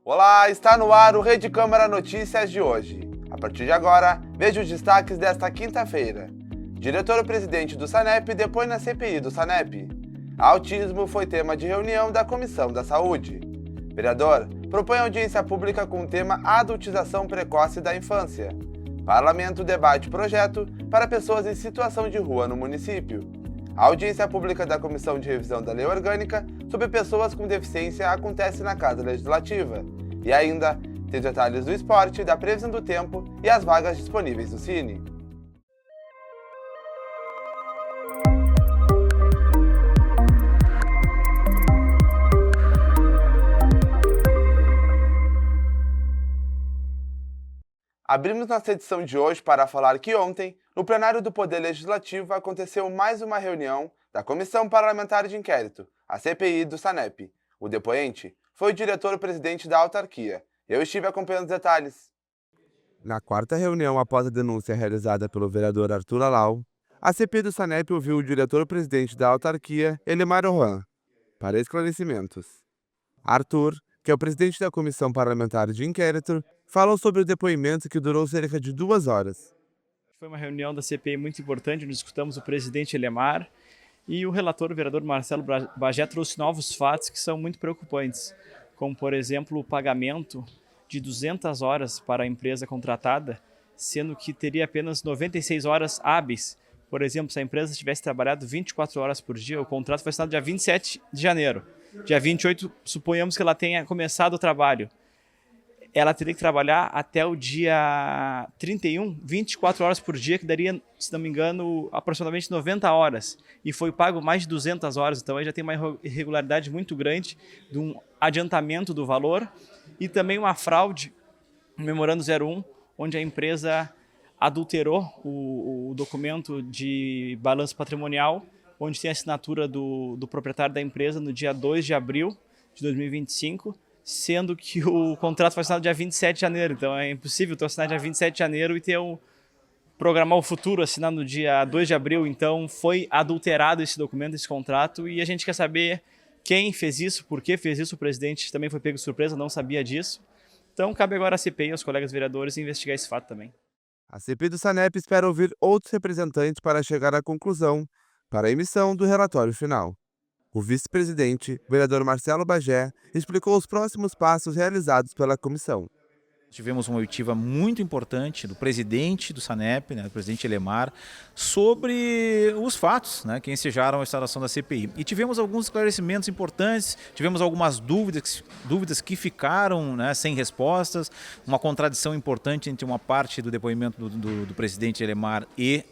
Olá, está no ar o Rede Câmara Notícias de hoje. A partir de agora, veja os destaques desta quinta-feira. Diretor-presidente do SANEP depõe na CPI do SANEP. Autismo foi tema de reunião da Comissão da Saúde. Vereador propõe audiência pública com o tema Adultização Precoce da Infância. Parlamento debate projeto para pessoas em situação de rua no município. A audiência pública da Comissão de Revisão da Lei Orgânica sobre Pessoas com Deficiência acontece na Casa Legislativa. E ainda, tem detalhes do esporte, da previsão do tempo e as vagas disponíveis no Cine. Abrimos nossa edição de hoje para falar que ontem, no plenário do Poder Legislativo, aconteceu mais uma reunião da Comissão Parlamentar de Inquérito, a CPI do SANEP. O depoente foi o diretor-presidente da autarquia. Eu estive acompanhando os detalhes. Na quarta reunião após a denúncia realizada pelo vereador Arthur Alau, a CPI do SANEP ouviu o diretor-presidente da autarquia, Elemar Rohan, para esclarecimentos. Arthur, que é o presidente da Comissão Parlamentar de Inquérito, falou sobre o depoimento que durou cerca de 2 horas. Foi uma reunião da CPI muito importante, onde escutamos o presidente Elemar e o relator, o vereador Marcelo Bagé, trouxe novos fatos que são muito preocupantes, como, por exemplo, o pagamento de 200 horas para a empresa contratada, sendo que teria apenas 96 horas hábeis. Por exemplo, se a empresa tivesse trabalhado 24 horas por dia, o contrato foi assinado dia 27 de janeiro. Dia 28, suponhamos que ela tenha começado o trabalho. Ela teria que trabalhar até o dia 31, 24 horas por dia, que daria, se não me engano, aproximadamente 90 horas. E foi pago mais de 200 horas, então aí já tem uma irregularidade muito grande de um adiantamento do valor e também uma fraude no Memorando 01, onde a empresa adulterou o documento de balanço patrimonial, onde tem a assinatura do proprietário da empresa no dia 2 de abril de 2025, sendo que o contrato foi assinado dia 27 de janeiro. Então é impossível tu assinar dia 27 de janeiro e programar o futuro assinar no dia 2 de abril. Então foi adulterado esse documento, esse contrato, e a gente quer saber quem fez isso, por que fez isso. O presidente também foi pego de surpresa, não sabia disso. Então cabe agora à CPI, aos colegas vereadores, investigar esse fato também. A CPI do SANEP espera ouvir outros representantes para chegar à conclusão, para a emissão do relatório final. O vice-presidente, vereador Marcelo Bagé, explicou os próximos passos realizados pela comissão. Tivemos uma oitiva muito importante do presidente do SANEP, do presidente Elemar, sobre os fatos, que ensejaram a instalação da CPI. E tivemos alguns esclarecimentos importantes, tivemos algumas dúvidas que ficaram sem respostas, uma contradição importante entre uma parte do depoimento do presidente Elemar e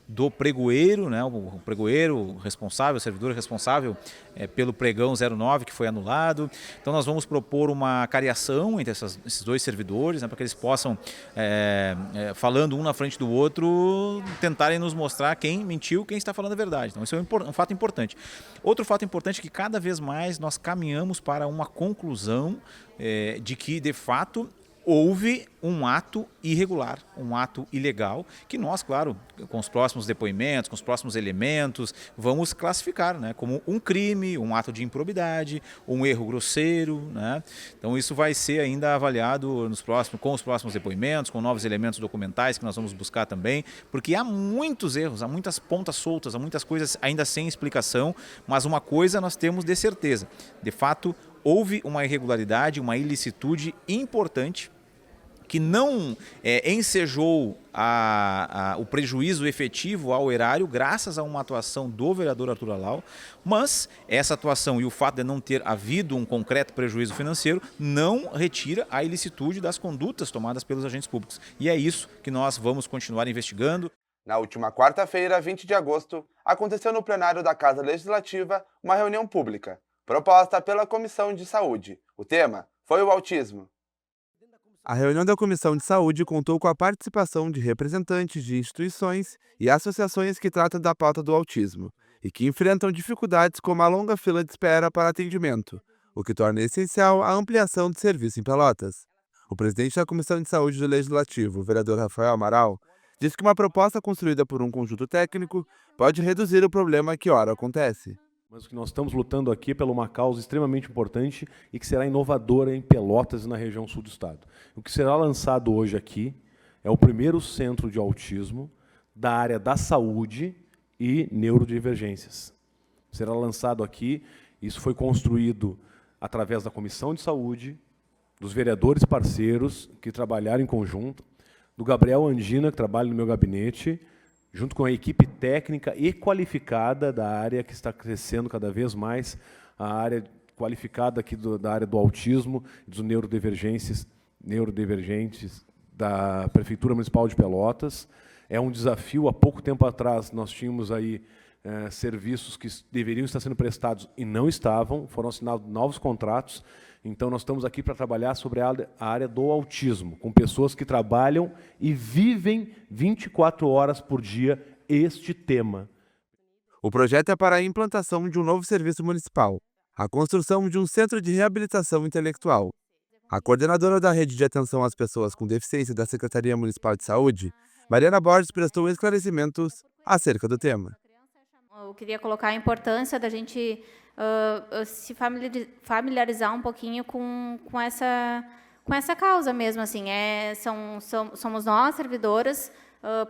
do pregoeiro, o pregoeiro responsável, o servidor responsável pelo pregão 09, que foi anulado. Então nós vamos propor uma cariação entre esses dois servidores, para que eles possam, falando um na frente do outro, tentarem nos mostrar quem mentiu, quem está falando a verdade. Então isso é um fato importante. Outro fato importante é que cada vez mais nós caminhamos para uma conclusão de que, de fato, houve um ato irregular, um ato ilegal, que nós, claro, com os próximos depoimentos, com os próximos elementos, vamos classificar como um crime, um ato de improbidade, um erro grosseiro. Então isso vai ser ainda avaliado com os próximos depoimentos, com novos elementos documentais que nós vamos buscar também, porque há muitos erros, há muitas pontas soltas, há muitas coisas ainda sem explicação, mas uma coisa nós temos de certeza: de fato, houve uma irregularidade, uma ilicitude importante, que não ensejou o prejuízo efetivo ao erário, graças a uma atuação do vereador Arthur Alau, mas essa atuação e o fato de não ter havido um concreto prejuízo financeiro não retira a ilicitude das condutas tomadas pelos agentes públicos. E é isso que nós vamos continuar investigando. Na última quarta-feira, 20 de agosto, aconteceu no plenário da Casa Legislativa uma reunião pública, proposta pela Comissão de Saúde. O tema foi o autismo. A reunião da Comissão de Saúde contou com a participação de representantes de instituições e associações que tratam da pauta do autismo e que enfrentam dificuldades como a longa fila de espera para atendimento, o que torna essencial a ampliação do serviço em Pelotas. O presidente da Comissão de Saúde do Legislativo, o vereador Rafael Amaral, disse que uma proposta construída por um conjunto técnico pode reduzir o problema que ora acontece. Mas o que nós estamos lutando aqui é por uma causa extremamente importante e que será inovadora em Pelotas e na região sul do estado. O que será lançado hoje aqui é o primeiro centro de autismo da área da saúde e neurodivergências. Será lançado aqui, isso foi construído através da Comissão de Saúde, dos vereadores parceiros que trabalharam em conjunto, do Gabriel Andina, que trabalha no meu gabinete, junto com a equipe técnica e qualificada da área que está crescendo cada vez mais, a área qualificada aqui da área do autismo, dos neurodivergentes da Prefeitura Municipal de Pelotas. É um desafio. Há pouco tempo atrás nós tínhamos aí serviços que deveriam estar sendo prestados e não estavam, foram assinados novos contratos. Então, nós estamos aqui para trabalhar sobre a área do autismo, com pessoas que trabalham e vivem 24 horas por dia este tema. O projeto é para a implantação de um novo serviço municipal, a construção de um centro de reabilitação intelectual. A coordenadora da Rede de Atenção às Pessoas com Deficiência da Secretaria Municipal de Saúde, Mariana Borges, prestou esclarecimentos acerca do tema. Eu queria colocar a importância da gente se familiarizar um pouquinho com essa causa mesmo, assim. Somos nós, servidoras,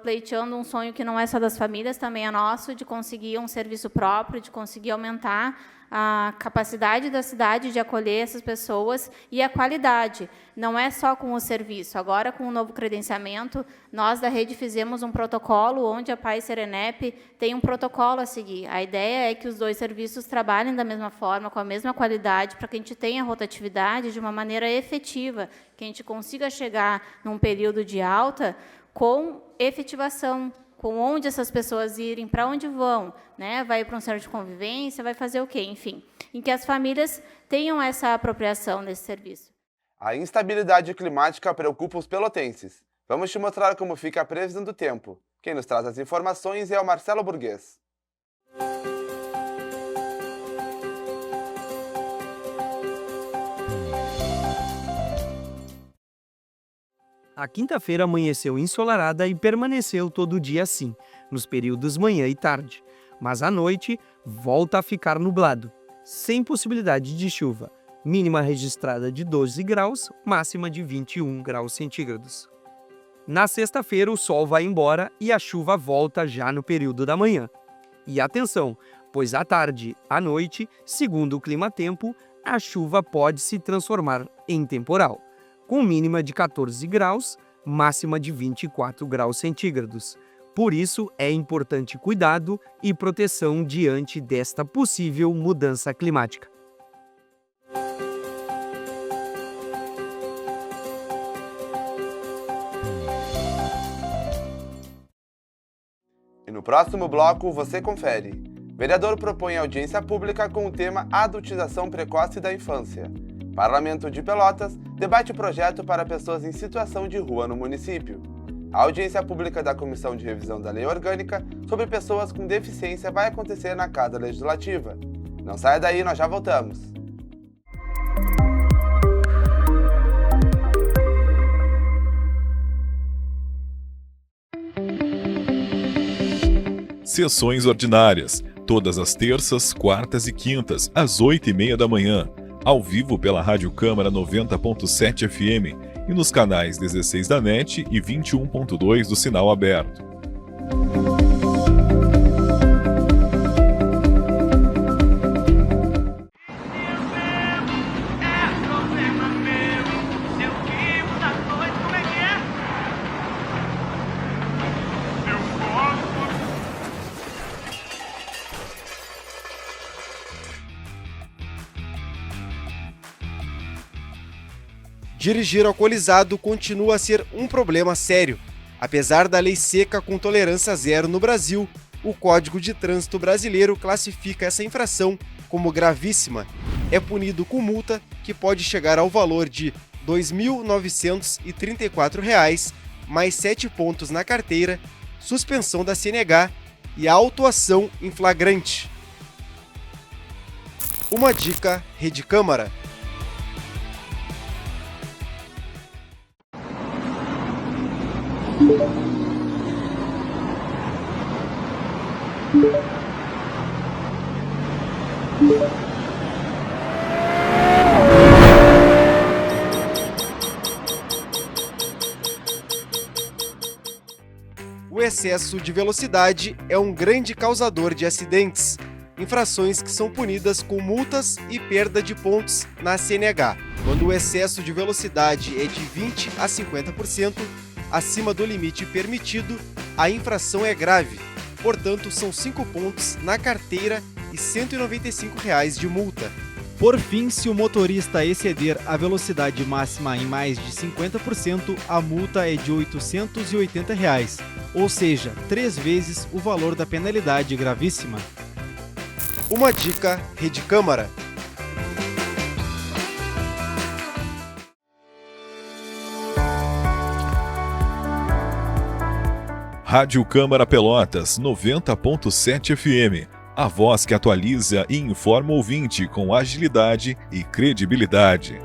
pleiteando um sonho que não é só das famílias, também é nosso, de conseguir um serviço próprio, de conseguir aumentar a capacidade da cidade de acolher essas pessoas e a qualidade. Não é só com o serviço. Agora, com o novo credenciamento, nós da rede fizemos um protocolo onde a PAI e Serenep tem um protocolo a seguir. A ideia é que os dois serviços trabalhem da mesma forma, com a mesma qualidade, para que a gente tenha rotatividade de uma maneira efetiva, que a gente consiga chegar num período de alta com efetivação, com onde essas pessoas irem, para onde vão, né? Vai para um centro de convivência, vai fazer o quê? Enfim, em que as famílias tenham essa apropriação desse serviço. A instabilidade climática preocupa os pelotenses. Vamos te mostrar como fica a previsão do tempo. Quem nos traz as informações é o Marcelo Burguês. A quinta-feira amanheceu ensolarada e permaneceu todo o dia assim, nos períodos manhã e tarde. Mas à noite, volta a ficar nublado, sem possibilidade de chuva. Mínima registrada de 12 graus, máxima de 21 graus centígrados. Na sexta-feira, o sol vai embora e a chuva volta já no período da manhã. E atenção, pois à tarde, à noite, segundo o clima-tempo, a chuva pode se transformar em temporal, com mínima de 14 graus, máxima de 24 graus centígrados. Por isso, é importante cuidado e proteção diante desta possível mudança climática. E no próximo bloco, você confere. Vereador propõe audiência pública com o tema Adultização Precoce da Infância. Parlamento de Pelotas debate o projeto para pessoas em situação de rua no município. A audiência pública da Comissão de Revisão da Lei Orgânica sobre pessoas com deficiência vai acontecer na Casa Legislativa. Não saia daí, nós já voltamos. Sessões ordinárias, todas as terças, quartas e quintas, às 8h30 da manhã, ao vivo pela Rádio Câmara 90.7 FM e nos canais 16 da NET e 21.2 do Sinal Aberto. Dirigir alcoolizado continua a ser um problema sério. Apesar da lei seca com tolerância zero no Brasil, o Código de Trânsito Brasileiro classifica essa infração como gravíssima. É punido com multa que pode chegar ao valor de R$ 2.934, mais 7 pontos na carteira, suspensão da CNH e autuação em flagrante. Uma dica Rede Câmara. excesso de velocidade é um grande causador de acidentes, infrações que são punidas com multas e perda de pontos na CNH. Quando o excesso de velocidade é de 20% a 50% acima do limite permitido, a infração é grave. Portanto, são 5 pontos na carteira e R$ 195 de multa. Por fim, se o motorista exceder a velocidade máxima em mais de 50%, a multa é de R$ 880, ou seja, 3 vezes o valor da penalidade gravíssima. Uma dica, Rede Câmara. Rádio Câmara Pelotas 90.7 FM. A voz que atualiza e informa o ouvinte com agilidade e credibilidade.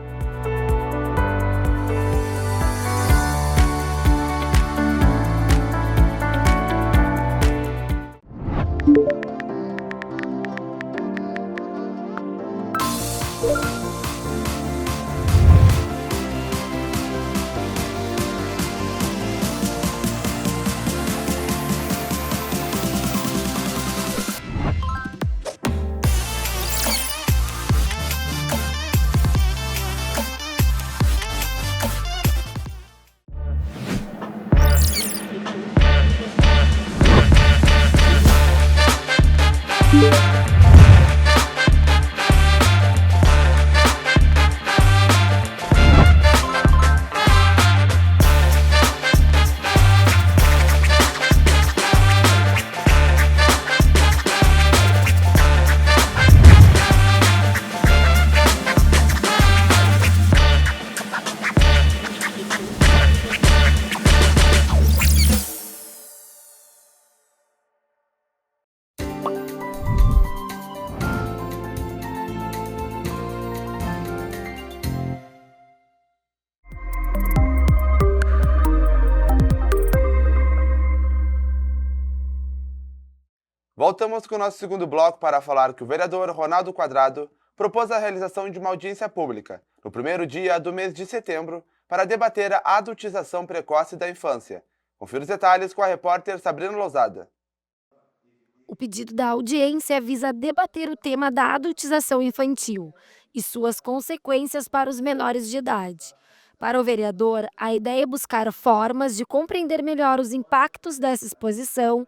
Voltamos com o nosso segundo bloco para falar que o vereador Ronaldo Quadrado propôs a realização de uma audiência pública no primeiro dia do mês de setembro para debater a adultização precoce da infância. Confira os detalhes com a repórter Sabrina Lousada. O pedido da audiência visa debater o tema da adultização infantil e suas consequências para os menores de idade. Para o vereador, a ideia é buscar formas de compreender melhor os impactos dessa exposição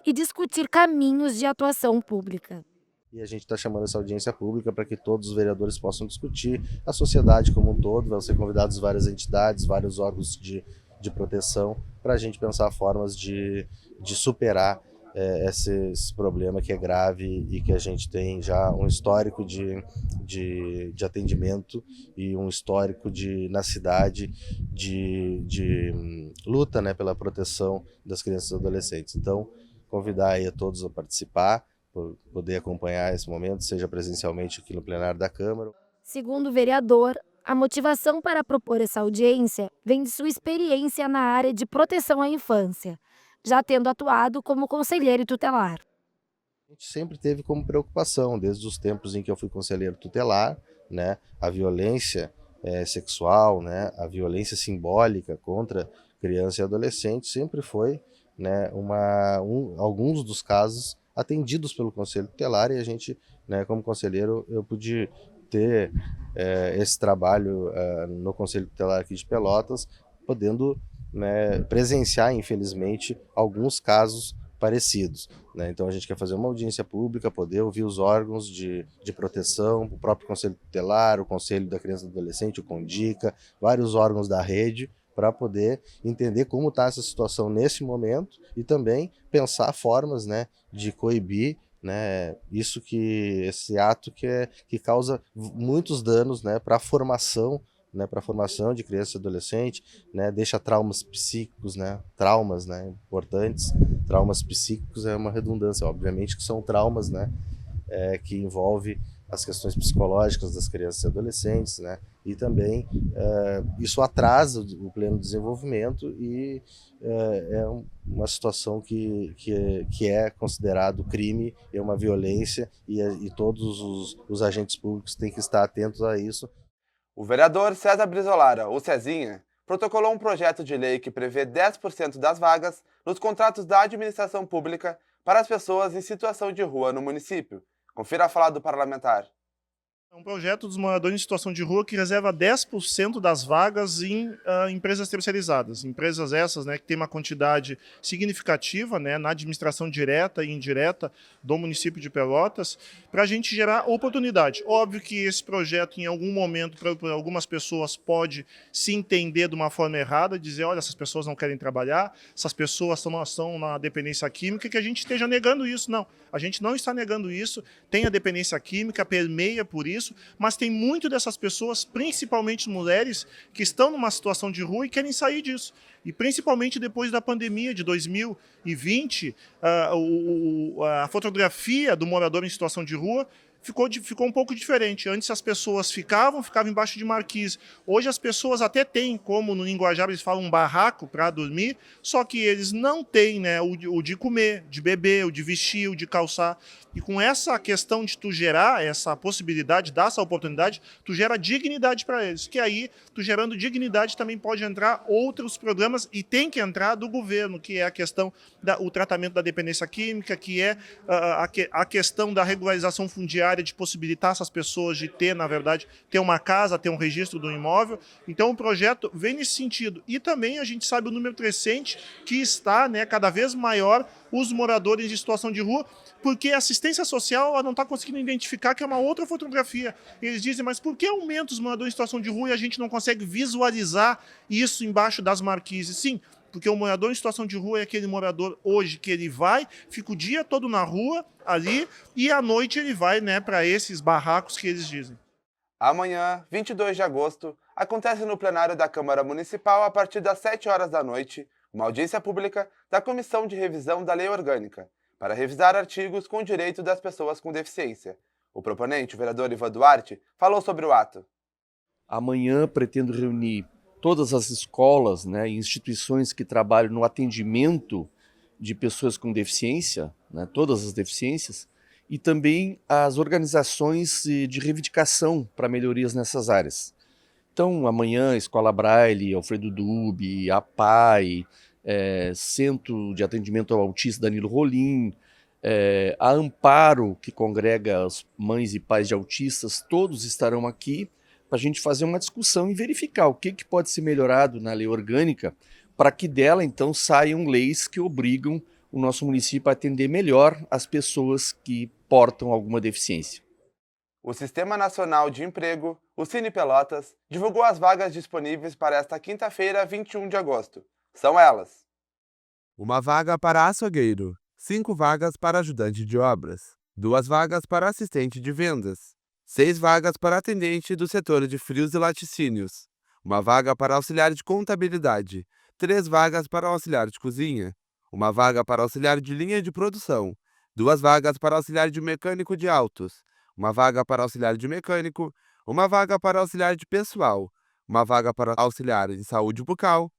e discutir caminhos de atuação pública. E a gente está chamando essa audiência pública para que todos os vereadores possam discutir, a sociedade como um todo, vão ser convidados várias entidades, vários órgãos de proteção, para a gente pensar formas de superar esse problema que é grave e que a gente tem já um histórico de atendimento e um histórico na cidade de luta, né, pela proteção das crianças e adolescentes. Então, convidar aí a todos a participar, poder acompanhar esse momento, seja presencialmente aqui no plenário da Câmara. Segundo o vereador, a motivação para propor essa audiência vem de sua experiência na área de proteção à infância, já tendo atuado como conselheiro tutelar. A gente sempre teve como preocupação, desde os tempos em que eu fui conselheiro tutelar, né, a violência sexual, né, a violência simbólica contra criança e adolescente sempre foi, né, alguns dos casos atendidos pelo Conselho Tutelar, e a gente, né, como conselheiro, eu pude ter esse trabalho no Conselho Tutelar aqui de Pelotas, podendo, né, presenciar, infelizmente, alguns casos parecidos, né? Então a gente quer fazer uma audiência pública, poder ouvir os órgãos de proteção, o próprio Conselho Tutelar, o Conselho da Criança e do Adolescente, o CONDICA, vários órgãos da rede, para poder entender como está essa situação nesse momento e também pensar formas, né, de coibir, né, esse ato que causa muitos danos, né, para a formação, né, de criança e adolescente, né, deixa traumas psíquicos, né, traumas, né, importantes. Traumas psíquicos é uma redundância, obviamente que são traumas, né, que envolve as questões psicológicas das crianças e adolescentes, né? E também isso atrasa o pleno desenvolvimento e é uma situação que é considerado crime, é uma violência e todos os agentes públicos têm que estar atentos a isso. O vereador César Brizolara, o Cezinha, protocolou um projeto de lei que prevê 10% das vagas nos contratos da administração pública para as pessoas em situação de rua no município. Confira a fala do parlamentar. É um projeto dos moradores em situação de rua que reserva 10% das vagas em empresas terceirizadas. Empresas essas, né, que têm uma quantidade significativa, né, na administração direta e indireta do município de Pelotas, para a gente gerar oportunidade. Óbvio que esse projeto, em algum momento, para algumas pessoas, pode se entender de uma forma errada, dizer, olha, essas pessoas não querem trabalhar, essas pessoas estão na dependência química, que a gente esteja negando isso. Não, a gente não está negando isso, tem a dependência química, permeia por isso, mas tem muito dessas pessoas, principalmente mulheres, que estão numa situação de rua e querem sair disso. E principalmente depois da pandemia de 2020, a fotografia do morador em situação de rua ficou um pouco diferente. Antes as pessoas ficavam embaixo de marquise. Hoje as pessoas até têm, como no linguajar eles falam, um barraco para dormir, só que eles não têm, né, o de comer, de beber, o de vestir, o de calçar. E com essa questão de tu gerar essa possibilidade, dar essa oportunidade, tu gera dignidade para eles. Que aí, tu gerando dignidade, também pode entrar outros programas, e tem que entrar do governo, que é a questão do tratamento da dependência química, que é a questão da regularização fundiária, de possibilitar essas pessoas de ter, na verdade, ter uma casa, ter um registro do imóvel. Então o projeto vem nesse sentido. E também a gente sabe o número crescente que está, né, cada vez maior os moradores em situação de rua, porque a assistência social ela não está conseguindo identificar que é uma outra fotografia. Eles dizem, mas por que aumenta os moradores em situação de rua e a gente não consegue visualizar isso embaixo das marquises? Sim, porque o morador em situação de rua é aquele morador hoje que ele vai, fica o dia todo na rua, ali, e à noite ele vai, né, para esses barracos que eles dizem. Amanhã, 22 de agosto, acontece no plenário da Câmara Municipal, a partir das 7 horas da noite, uma audiência pública da Comissão de Revisão da Lei Orgânica, para revisar artigos com o direito das pessoas com deficiência. O proponente, o vereador Ivan Duarte, falou sobre o ato. Amanhã pretendo reunir todas as escolas, né, e instituições que trabalham no atendimento de pessoas com deficiência, né, todas as deficiências, e também as organizações de reivindicação para melhorias nessas áreas. Então, amanhã, Escola Braille, Alfredo Dube, APAI, Centro de Atendimento ao Autista Danilo Rolim, a Amparo, que congrega as mães e pais de autistas, todos estarão aqui para a gente fazer uma discussão e verificar o que pode ser melhorado na lei orgânica para que dela, então, saiam leis que obrigam o nosso município a atender melhor as pessoas que portam alguma deficiência. O Sistema Nacional de Emprego, o Cine Pelotas, divulgou as vagas disponíveis para esta quinta-feira, 21 de agosto. São elas: uma vaga para açougueiro, 5 vagas para ajudante de obras, 2 vagas para assistente de vendas, 6 vagas para atendente do setor de frios e laticínios, 1 vaga para auxiliar de contabilidade, 3 vagas para auxiliar de cozinha, 1 vaga para auxiliar de linha de produção, 2 vagas para auxiliar de mecânico de autos, 1 vaga para auxiliar de mecânico, 1 vaga para auxiliar de pessoal, 1 vaga para auxiliar em saúde bucal,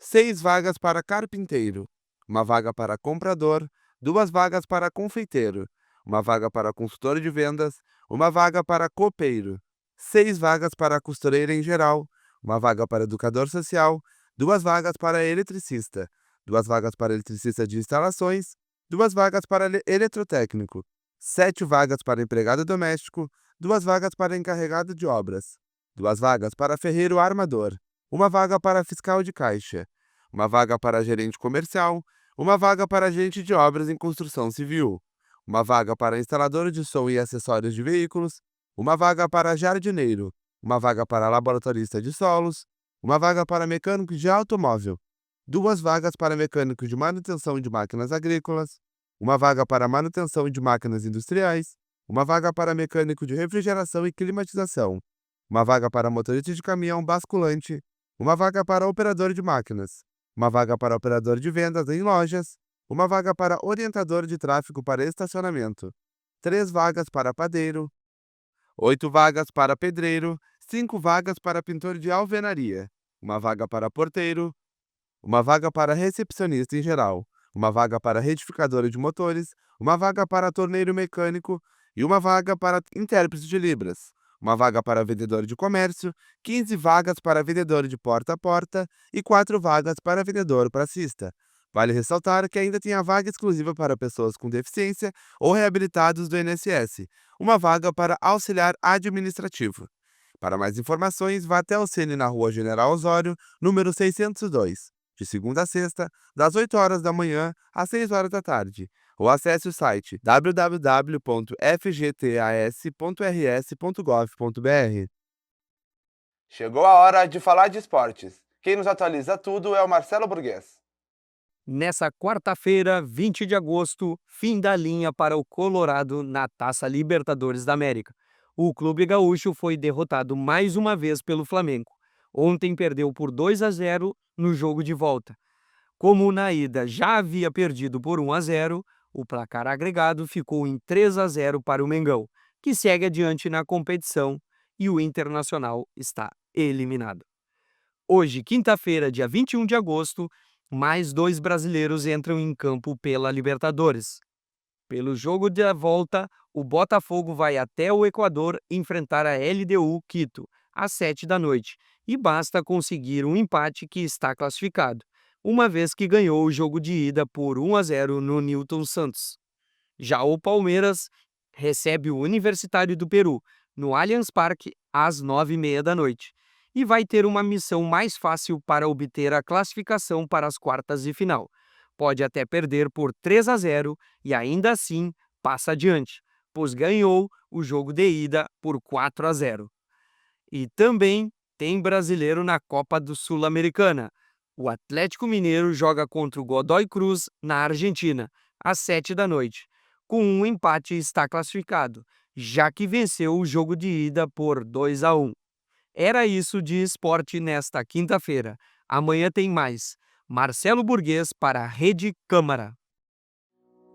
6 vagas para carpinteiro, 1 vaga para comprador, 2 vagas para confeiteiro, 1 vaga para consultor de vendas, 1 vaga para copeiro, 6 vagas para costureira em geral, 1 vaga para educador social, 2 vagas para eletricista, 2 vagas para eletricista de instalações, 2 vagas para eletrotécnico, 7 vagas para empregado doméstico, 2 vagas para encarregado de obras, 2 vagas para ferreiro armador, 1 vaga para fiscal de caixa, 1 vaga para gerente comercial, 1 vaga para agente de obras em construção civil, 1 vaga para instalador de som e acessórios de veículos, 1 vaga para jardineiro, 1 vaga para laboratorista de solos, 1 vaga para mecânico de automóvel, 2 vagas para mecânico de manutenção de máquinas agrícolas, 1 vaga para manutenção de máquinas industriais, 1 vaga para mecânico de refrigeração e climatização, 1 vaga para motorista de caminhão basculante, 1 vaga para operador de máquinas, 1 vaga para operador de vendas em lojas, 1 vaga para orientador de tráfego para estacionamento, 3 vagas para padeiro, 8 vagas para pedreiro, 5 vagas para pintor de alvenaria, 1 vaga para porteiro, 1 vaga para recepcionista em geral, 1 vaga para retificador de motores, 1 vaga para torneiro mecânico e 1 vaga para intérprete de Libras, uma vaga para vendedor de comércio, 15 vagas para vendedor de porta a porta e 4 vagas para vendedor pracista. Vale ressaltar que ainda tem a vaga exclusiva para pessoas com deficiência ou reabilitados do INSS, uma vaga para auxiliar administrativo. Para mais informações, vá até o Cine na Rua General Osório, número 602, de segunda a sexta, das 8 horas da manhã às 6 horas da tarde, ou acesse o site www.fgtas.rs.gov.br. Chegou a hora de falar de esportes. Quem nos atualiza tudo é o Marcelo Burguês. Nessa quarta-feira, 20 de agosto, fim da linha para o Colorado na Taça Libertadores da América. O clube gaúcho foi derrotado mais uma vez pelo Flamengo. Ontem perdeu por 2-0 no jogo de volta. Como na ida já havia perdido por 1-0, o placar agregado ficou em 3-0 para o Mengão, que segue adiante na competição, e o Internacional está eliminado. Hoje, quinta-feira, dia 21 de agosto, mais 2 brasileiros entram em campo pela Libertadores. Pelo jogo da volta, o Botafogo vai até o Equador enfrentar a LDU Quito, às 7 da noite, e basta conseguir um empate que está classificado, uma vez que ganhou o jogo de ida por 1-0 no Newton Santos. Já o Palmeiras recebe o Universitário do Peru, no Allianz Parque, às 9h30 da noite. E vai ter uma missão mais fácil para obter a classificação para as quartas de final. Pode até perder por 3-0 e ainda assim passa adiante, pois ganhou o jogo de ida por 4-0. E também tem brasileiro na Copa do Sul-Americana. O Atlético Mineiro joga contra o Godoy Cruz na Argentina, às 7 da noite. Com um empate está classificado, já que venceu o jogo de ida por 2-1. Era isso de esporte nesta quinta-feira. Amanhã tem mais. Marcelo Burguês para a Rede Câmara.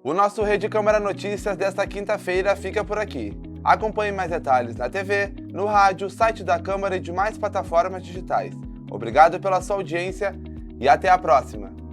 O nosso Rede Câmara Notícias desta quinta-feira fica por aqui. Acompanhe mais detalhes na TV, no rádio, site da Câmara e demais plataformas digitais. Obrigado pela sua audiência e até a próxima!